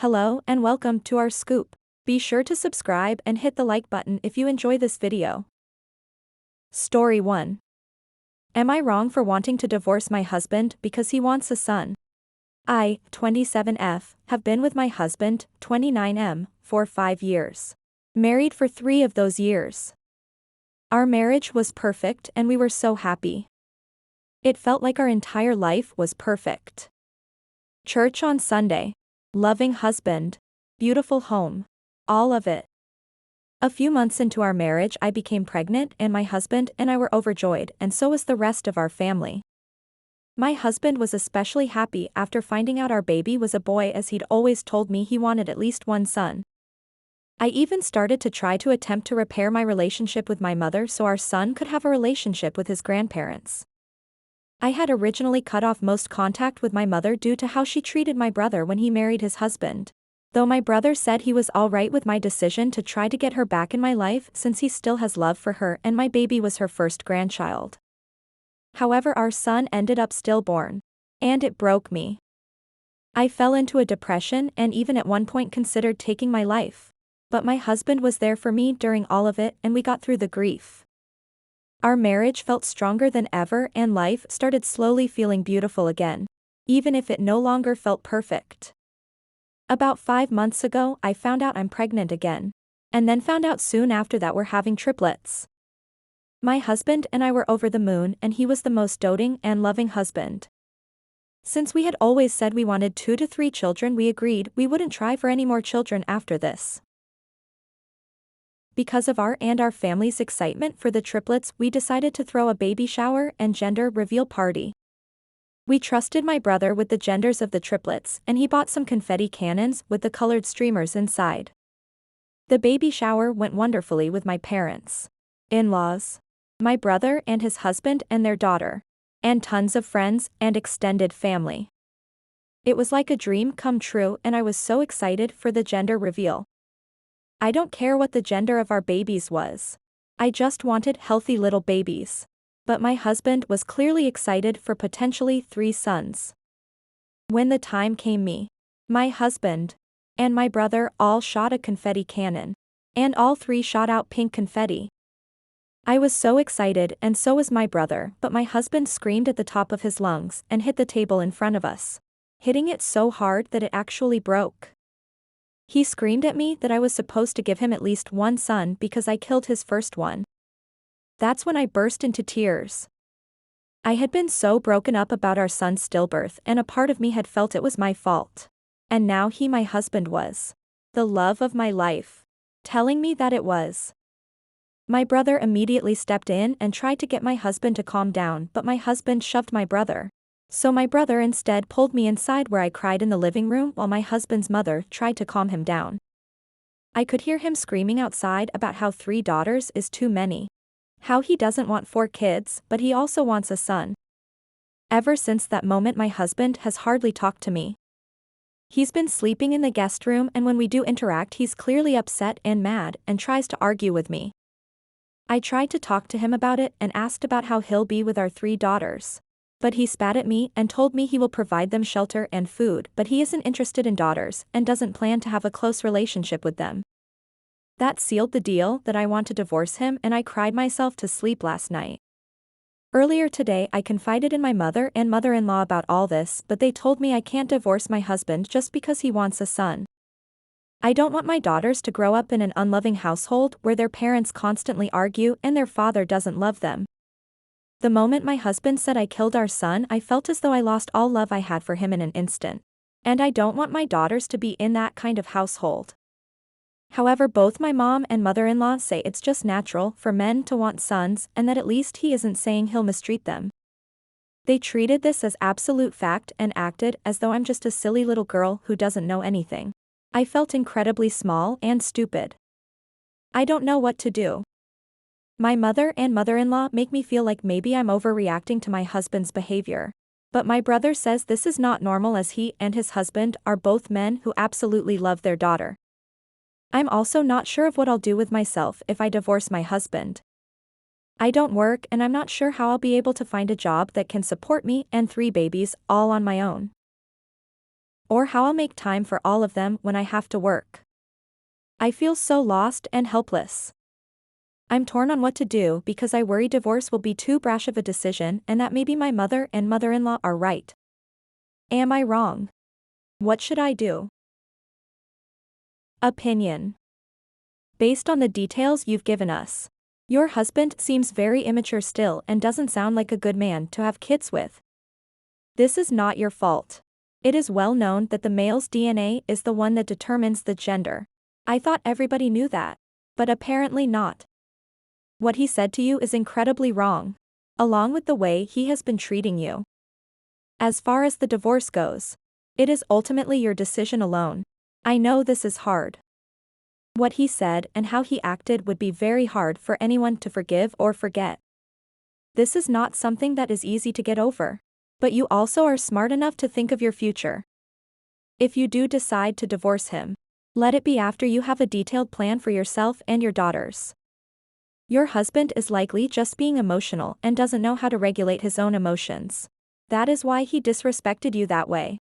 Hello and welcome to our scoop. Be sure to subscribe and hit the like button if you enjoy this video. Story 1. Am I wrong for wanting to divorce my husband because he wants a son? I, 27F, have been with my husband, 29M, for 5 years. Married for 3 of those years. Our marriage was perfect and we were so happy. It felt like our entire life was perfect. Church on Sunday. Loving husband. Beautiful home. All of it. A few months into our marriage I became pregnant and my husband and I were overjoyed, and so was the rest of our family. My husband was especially happy after finding out our baby was a boy, as he'd always told me he wanted at least one son. I even started to try to attempt to repair my relationship with my mother so our son could have a relationship with his grandparents. I had originally cut off most contact with my mother due to how she treated my brother when he married his husband. Though my brother said he was alright with my decision to try to get her back in my life since he still has love for her and my baby was her first grandchild. However, our son ended up stillborn. And it broke me. I fell into a depression and even at one point considered taking my life. But my husband was there for me during all of it and we got through the grief. Our marriage felt stronger than ever and life started slowly feeling beautiful again, even if it no longer felt perfect. About 5 months ago I found out I'm pregnant again. And then found out soon after that we're having triplets. My husband and I were over the moon and he was the most doting and loving husband. Since we had always said we wanted 2 to 3 children, we agreed we wouldn't try for any more children after this. Because of our and our family's excitement for the triplets, we decided to throw a baby shower and gender reveal party. We trusted my brother with the genders of the triplets and he bought some confetti cannons with the colored streamers inside. The baby shower went wonderfully with my parents, in-laws, my brother and his husband and their daughter, and tons of friends and extended family. It was like a dream come true and I was so excited for the gender reveal. I don't care what the gender of our babies was. I just wanted healthy little babies. But my husband was clearly excited for potentially 3 sons. When the time came, me, my husband, and my brother all shot a confetti cannon. And all 3 shot out pink confetti. I was so excited and so was my brother, but my husband screamed at the top of his lungs and hit the table in front of us, hitting it so hard that it actually broke. He screamed at me that I was supposed to give him at least one son because I killed his first one. That's when I burst into tears. I had been so broken up about our son's stillbirth and a part of me had felt it was my fault. And now he, my husband, was the love of my life, telling me that it was. My brother immediately stepped in and tried to get my husband to calm down, but my husband shoved my brother. So my brother instead pulled me inside where I cried in the living room while my husband's mother tried to calm him down. I could hear him screaming outside about how 3 daughters is too many. How he doesn't want 4 kids, but he also wants a son. Ever since that moment my husband has hardly talked to me. He's been sleeping in the guest room and when we do interact he's clearly upset and mad and tries to argue with me. I tried to talk to him about it and asked about how he'll be with our 3 daughters. But he spat at me and told me he will provide them shelter and food, but he isn't interested in daughters and doesn't plan to have a close relationship with them. That sealed the deal that I want to divorce him and I cried myself to sleep last night. Earlier today I confided in my mother and mother-in-law about all this, but they told me I can't divorce my husband just because he wants a son. I don't want my daughters to grow up in an unloving household where their parents constantly argue and their father doesn't love them. The moment my husband said I killed our son, I felt as though I lost all love I had for him in an instant. And I don't want my daughters to be in that kind of household. However, both my mom and mother-in-law say it's just natural for men to want sons and that at least he isn't saying he'll mistreat them. They treated this as absolute fact and acted as though I'm just a silly little girl who doesn't know anything. I felt incredibly small and stupid. I don't know what to do. My mother and mother-in-law make me feel like maybe I'm overreacting to my husband's behavior. But my brother says this is not normal as he and his husband are both men who absolutely love their daughter. I'm also not sure of what I'll do with myself if I divorce my husband. I don't work and I'm not sure how I'll be able to find a job that can support me and 3 babies all on my own. or how I'll make time for all of them when I have to work. I feel so lost and helpless. I'm torn on what to do because I worry divorce will be too brash of a decision and that maybe my mother and mother-in-law are right. Am I wrong? What should I do? Opinion. Based on the details you've given us, your husband seems very immature still and doesn't sound like a good man to have kids with. This is not your fault. It is well known that the male's DNA is the one that determines the gender. I thought everybody knew that. But apparently not. What he said to you is incredibly wrong, along with the way he has been treating you. As far as the divorce goes, it is ultimately your decision alone. I know this is hard. What he said and how he acted would be very hard for anyone to forgive or forget. This is not something that is easy to get over. But you also are smart enough to think of your future. If you do decide to divorce him, let it be after you have a detailed plan for yourself and your daughters. Your husband is likely just being emotional and doesn't know how to regulate his own emotions. That is why he disrespected you that way.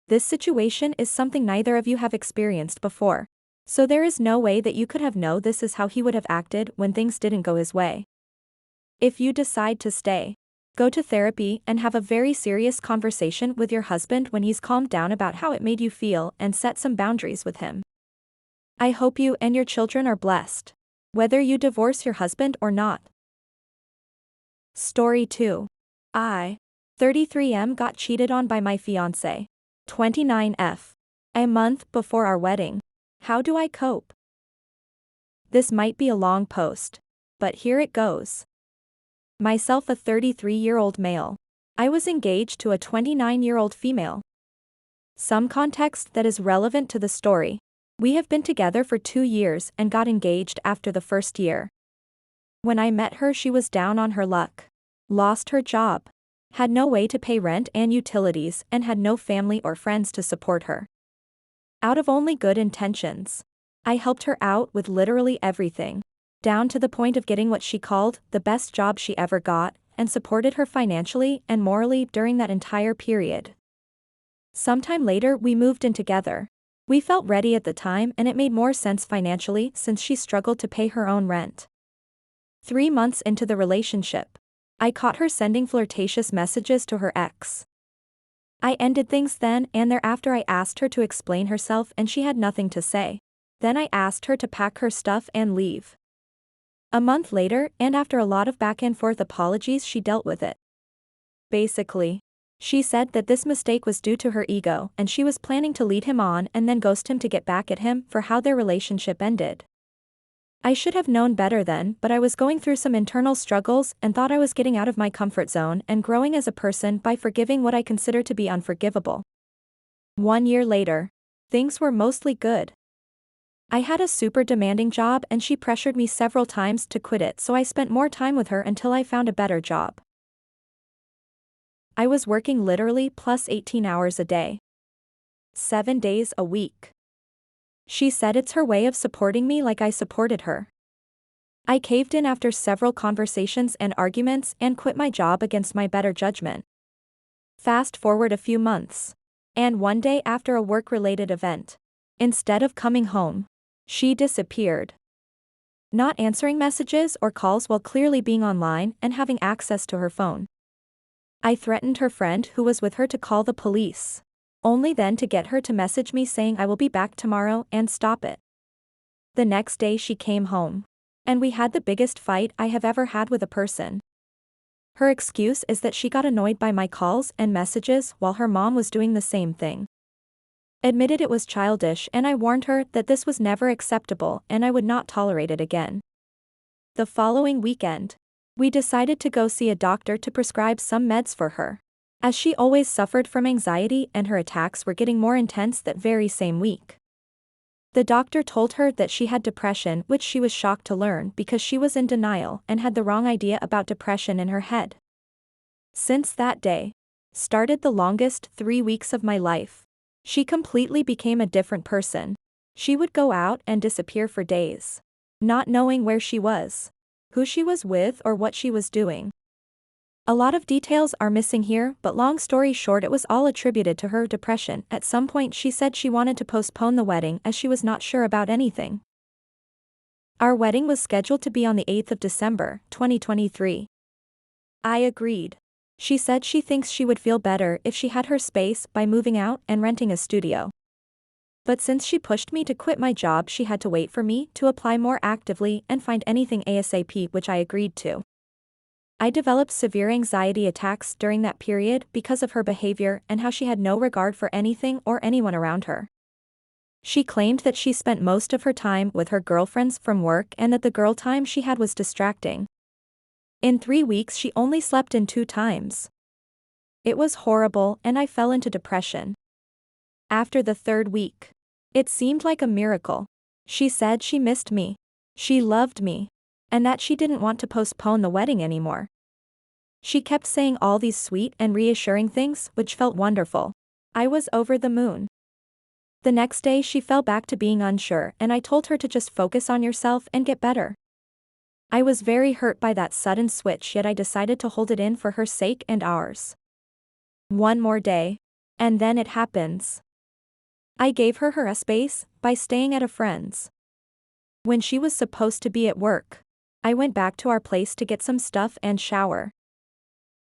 This situation is something neither of you have experienced before. So there is no way that you could have known this is how he would have acted when things didn't go his way. If you decide to stay, go to therapy and have a very serious conversation with your husband when he's calmed down about how it made you feel and set some boundaries with him. I hope you and your children are blessed, whether you divorce your husband or not. Story 2. I, 33M, got cheated on by my fiancé, 29F, a month before our wedding. How do I cope? This might be a long post, but here it goes. Myself, a 33-year-old male. I was engaged to a 29-year-old female. Some context that is relevant to the story. We have been together for 2 years and got engaged after the first year. When I met her, she was down on her luck. Lost her job. Had no way to pay rent and utilities and had no family or friends to support her. Out of only good intentions, I helped her out with literally everything, down to the point of getting what she called the best job she ever got, and supported her financially and morally during that entire period. Sometime later we moved in together. We felt ready at the time and it made more sense financially since she struggled to pay her own rent. 3 months into the relationship, I caught her sending flirtatious messages to her ex. I ended things then and thereafter. I asked her to explain herself and she had nothing to say. Then I asked her to pack her stuff and leave. A month later, and after a lot of back and forth apologies, she dealt with it. Basically, she said that this mistake was due to her ego and she was planning to lead him on and then ghost him to get back at him for how their relationship ended. I should have known better then, but I was going through some internal struggles and thought I was getting out of my comfort zone and growing as a person by forgiving what I consider to be unforgivable. 1 year later, things were mostly good. I had a super demanding job and she pressured me several times to quit it, so I spent more time with her until I found a better job. I was working literally plus 18 hours a day. 7 days a week. She said it's her way of supporting me like I supported her. I caved in after several conversations and arguments and quit my job against my better judgment. Fast forward a few months. And one day after a work-related event, instead of coming home, she disappeared. Not answering messages or calls while clearly being online and having access to her phone. I threatened her friend who was with her to call the police, only then to get her to message me saying I will be back tomorrow and stop it. The next day she came home, and we had the biggest fight I have ever had with a person. Her excuse is that she got annoyed by my calls and messages while her mom was doing the same thing. Admitted it was childish and I warned her that this was never acceptable and I would not tolerate it again. The following weekend, we decided to go see a doctor to prescribe some meds for her, as she always suffered from anxiety and her attacks were getting more intense that very same week. The doctor told her that she had depression, which she was shocked to learn because she was in denial and had the wrong idea about depression in her head. Since that day, started the longest 3 weeks of my life. She completely became a different person. She would go out and disappear for days, not knowing where she was, who she was with or what she was doing. A lot of details are missing here, but long story short, it was all attributed to her depression. At some point she said she wanted to postpone the wedding as she was not sure about anything. Our wedding was scheduled to be on the 8th of December, 2023. I agreed. She said she thinks she would feel better if she had her space by moving out and renting a studio. But since she pushed me to quit my job, she had to wait for me to apply more actively and find anything ASAP, which I agreed to. I developed severe anxiety attacks during that period because of her behavior and how she had no regard for anything or anyone around her. She claimed that she spent most of her time with her girlfriends from work and that the girl time she had was distracting. In 3 weeks she only slept in 2 times. It was horrible and I fell into depression. After the 3rd week, it seemed like a miracle. She said she missed me. She loved me. And that she didn't want to postpone the wedding anymore. She kept saying all these sweet and reassuring things, which felt wonderful. I was over the moon. The next day she fell back to being unsure and I told her to just focus on yourself and get better. I was very hurt by that sudden switch, yet I decided to hold it in for her sake and ours. One more day. And then it happens. I gave her a space by staying at a friend's. When she was supposed to be at work, I went back to our place to get some stuff and shower.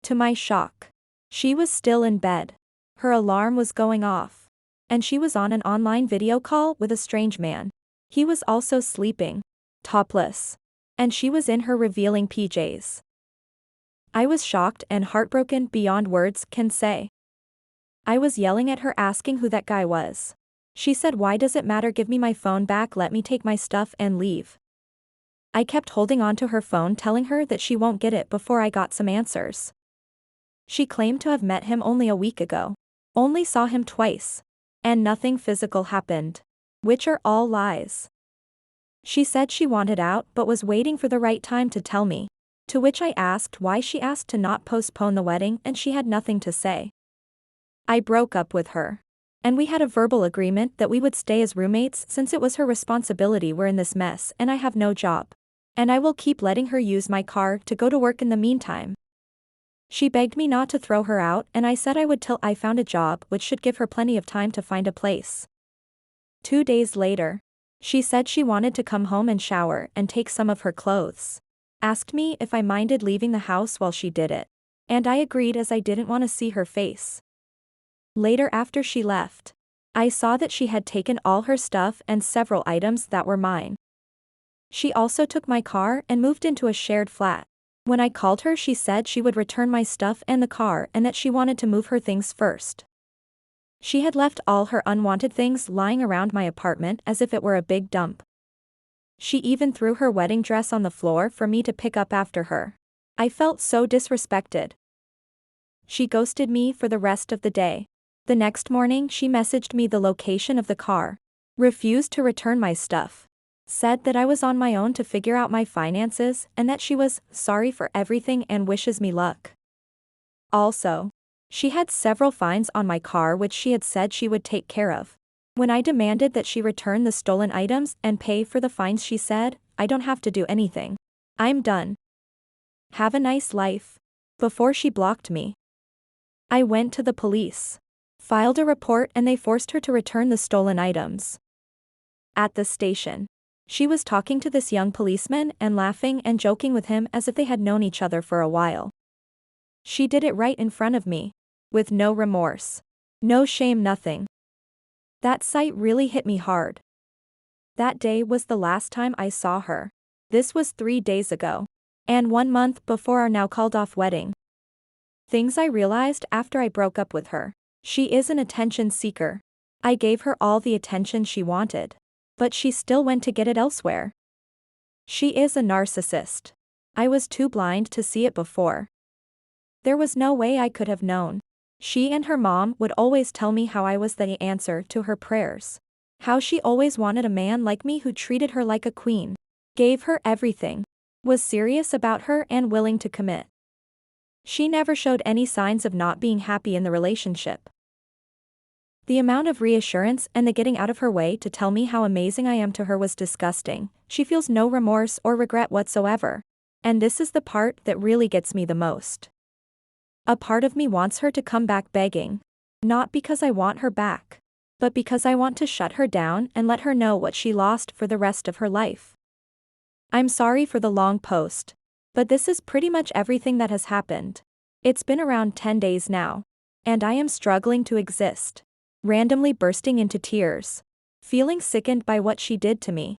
To my shock, she was still in bed. Her alarm was going off. And she was on an online video call with a strange man. He was also sleeping, topless. And she was in her revealing PJs. I was shocked and heartbroken beyond words can say. I was yelling at her, asking who that guy was. She said, "Why does it matter? Give me my phone back, let me take my stuff and leave." I kept holding on to her phone, telling her that she won't get it before I got some answers. She claimed to have met him only a week ago. Only saw him twice. And nothing physical happened. Which are all lies. She said she wanted out but was waiting for the right time to tell me. To which I asked why she asked to not postpone the wedding and she had nothing to say. I broke up with her. And we had a verbal agreement that we would stay as roommates since it was her responsibility. We're in this mess and I have no job. And I will keep letting her use my car to go to work in the meantime. She begged me not to throw her out and I said I would till I found a job, which should give her plenty of time to find a place. 2 days later, she said she wanted to come home and shower and take some of her clothes. Asked me if I minded leaving the house while she did it. And I agreed as I didn't want to see her face. Later, after she left, I saw that she had taken all her stuff and several items that were mine. She also took my car and moved into a shared flat. When I called her, she said she would return my stuff and the car and that she wanted to move her things first. She had left all her unwanted things lying around my apartment as if it were a big dump. She even threw her wedding dress on the floor for me to pick up after her. I felt so disrespected. She ghosted me for the rest of the day. The next morning she messaged me the location of the car. Refused to return my stuff. Said that I was on my own to figure out my finances and that she was sorry for everything and wishes me luck. Also, she had several fines on my car which she had said she would take care of. When I demanded that she return the stolen items and pay for the fines, she said, "I don't have to do anything. I'm done. Have a nice life." Before she blocked me, I went to the police. Filed a report and they forced her to return the stolen items. At the station, she was talking to this young policeman and laughing and joking with him as if they had known each other for a while. She did it right in front of me. With no remorse. No shame, nothing. That sight really hit me hard. That day was the last time I saw her. This was 3 days ago. And 1 month before our now called off wedding. Things I realized after I broke up with her. She is an attention seeker. I gave her all the attention she wanted. But she still went to get it elsewhere. She is a narcissist. I was too blind to see it before. There was no way I could have known. She and her mom would always tell me how I was the answer to her prayers. How she always wanted a man like me who treated her like a queen. Gave her everything. Was serious about her and willing to commit. She never showed any signs of not being happy in the relationship. The amount of reassurance and the getting out of her way to tell me how amazing I am to her was disgusting. She feels no remorse or regret whatsoever. And this is the part that really gets me the most. A part of me wants her to come back begging. Not because I want her back, but because I want to shut her down and let her know what she lost for the rest of her life. I'm sorry for the long post, but this is pretty much everything that has happened. It's been around 10 days now, and I am struggling to exist. Randomly bursting into tears. Feeling sickened by what she did to me.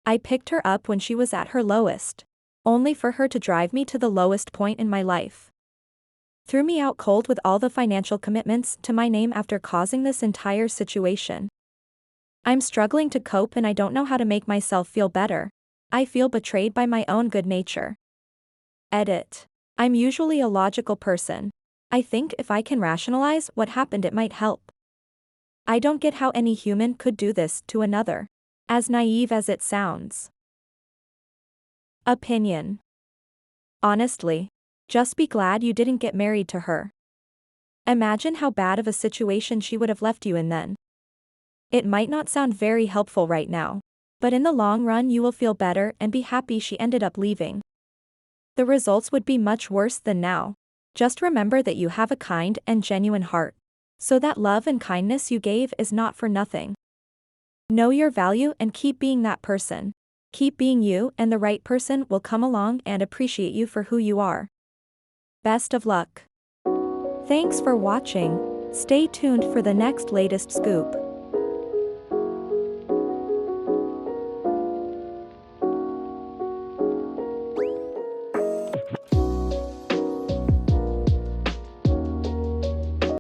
I picked her up when she was at her lowest, only for her to drive me to the lowest point in my life. Threw me out cold with all the financial commitments to my name after causing this entire situation. I'm struggling to cope and I don't know how to make myself feel better. I feel betrayed by my own good nature. Edit. I'm usually a logical person. I think if I can rationalize what happened it might help. I don't get how any human could do this to another. As naive as it sounds. Opinion. Honestly, just be glad you didn't get married to her. Imagine how bad of a situation she would have left you in then. It might not sound very helpful right now, but in the long run you will feel better and be happy she ended up leaving. The results would be much worse than now. Just remember that you have a kind and genuine heart, so that love and kindness you gave is not for nothing. Know your value and keep being that person. Keep being you and the right person will come along and appreciate you for who you are. Best of luck. Thanks for watching. Stay tuned for the next latest scoop.